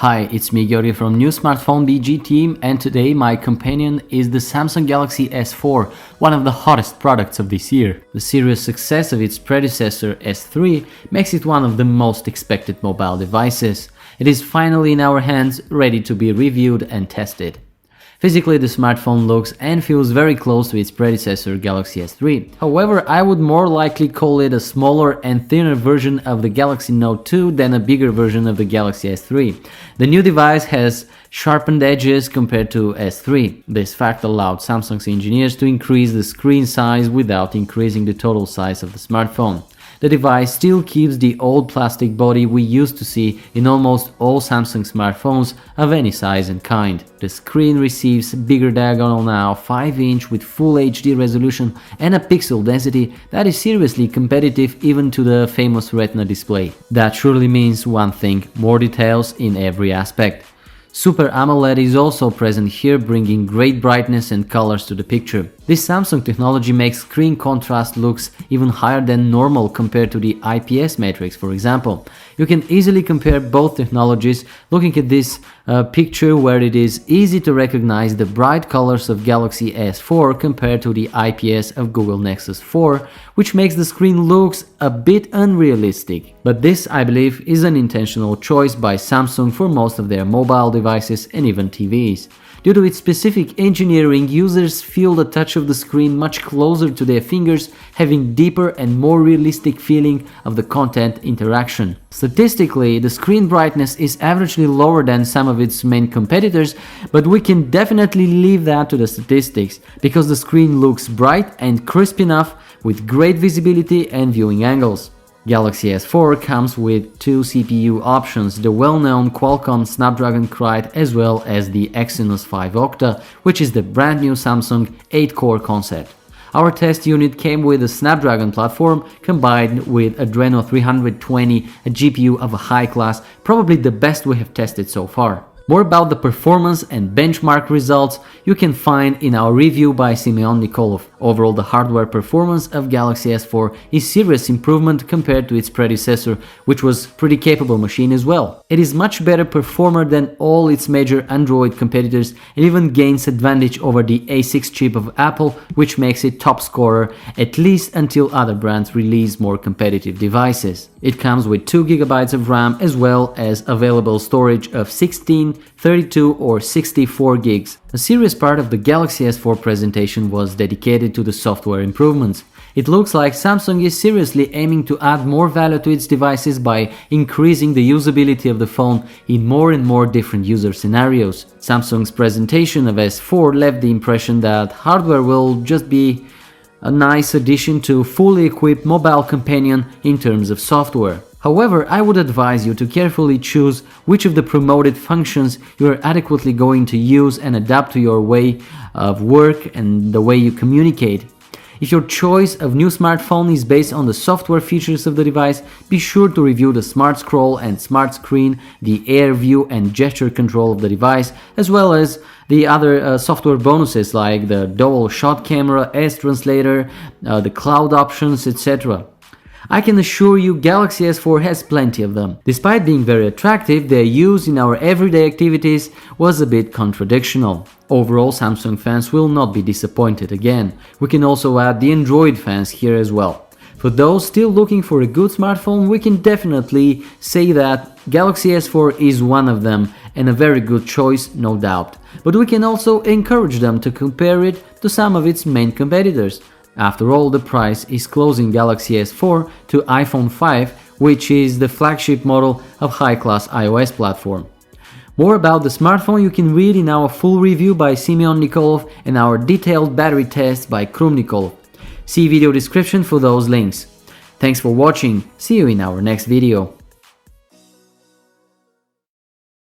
Hi, it's me Georgi from New Smartphone BG team, and today my companion is the Samsung Galaxy S4, one of the hottest products of this year. The serious success of its predecessor S3 makes it one of the most expected mobile devices. It is finally in our hands, ready to be reviewed and tested. Physically, the smartphone looks and feels very close to its predecessor Galaxy S3. However, I would more likely call it a smaller and thinner version of the Galaxy Note 2 than a bigger version of the Galaxy S3. The new device has sharpened edges compared to S3. This fact allowed Samsung's engineers to increase the screen size without increasing the total size of the smartphone. The device still keeps the old plastic body we used to see in almost all Samsung smartphones of any size and kind. The screen receives bigger diagonal now, 5-inch with full HD resolution and a pixel density that is seriously competitive even to the famous Retina display. That surely means one thing: more details in every aspect. Super AMOLED is also present here, bringing great brightness and colors to the picture. This Samsung technology makes screen contrast looks even higher than normal compared to the IPS matrix, for example. You can easily compare both technologies looking at this picture, where it is easy to recognize the bright colors of Galaxy S4 compared to the IPS of Google Nexus 4, which makes the screen looks a bit unrealistic. But this, I believe, is an intentional choice by Samsung for most of their mobile devices and even TVs. Due to its specific engineering, users feel the touch of the screen much closer to their fingers, having deeper and more realistic feeling of the content interaction. Statistically, the screen brightness is averagely lower than some of its main competitors, but we can definitely leave that to the statistics, because the screen looks bright and crisp enough with great visibility and viewing angles. Galaxy S4 comes with two CPU options, the well-known Qualcomm Snapdragon Crite as well as the Exynos 5 Octa, which is the brand new Samsung 8-core concept. Our test unit came with a Snapdragon platform combined with Adreno 320, a GPU of a high class, probably the best we have tested so far. More about the performance and benchmark results you can find in our review by Simeon Nikolov. Overall, the hardware performance of Galaxy S4 is serious improvement compared to its predecessor, which was pretty capable machine as well. It is much better performer than all its major Android competitors and even gains advantage over the A6 chip of Apple, which makes it top scorer at least until other brands release more competitive devices. It comes with 2 GB of RAM as well as available storage of 16, 32 or 64 gigs. A serious part of the Galaxy S4 presentation was dedicated to the software improvements. It looks like Samsung is seriously aiming to add more value to its devices by increasing the usability of the phone in more and more different user scenarios. Samsung's presentation of S4 left the impression that hardware will just be a nice addition to fully equipped mobile companion in terms of software. However, I would advise you to carefully choose which of the promoted functions you are adequately going to use and adapt to your way of work and the way you communicate. If your choice of new smartphone is based on the software features of the device, be sure to review the Smart Scroll and Smart Screen, the Air View and gesture control of the device, as well as the other software bonuses like the dual shot camera, S-Translator, the cloud options, etc. I can assure you Galaxy S4 has plenty of them. Despite being very attractive, their use in our everyday activities was a bit contradictional. Overall, Samsung fans will not be disappointed again. We can also add the Android fans here as well. For those still looking for a good smartphone, we can definitely say that Galaxy S4 is one of them and a very good choice, no doubt. But we can also encourage them to compare it to some of its main competitors. After all, the price is closing Galaxy S4 to iPhone 5, which is the flagship model of high-class iOS platform. More about the smartphone you can read in our full review by Simeon Nikolov and our detailed battery tests by Krum Nikolov. See video description for those links. Thanks for watching, see you in our next video.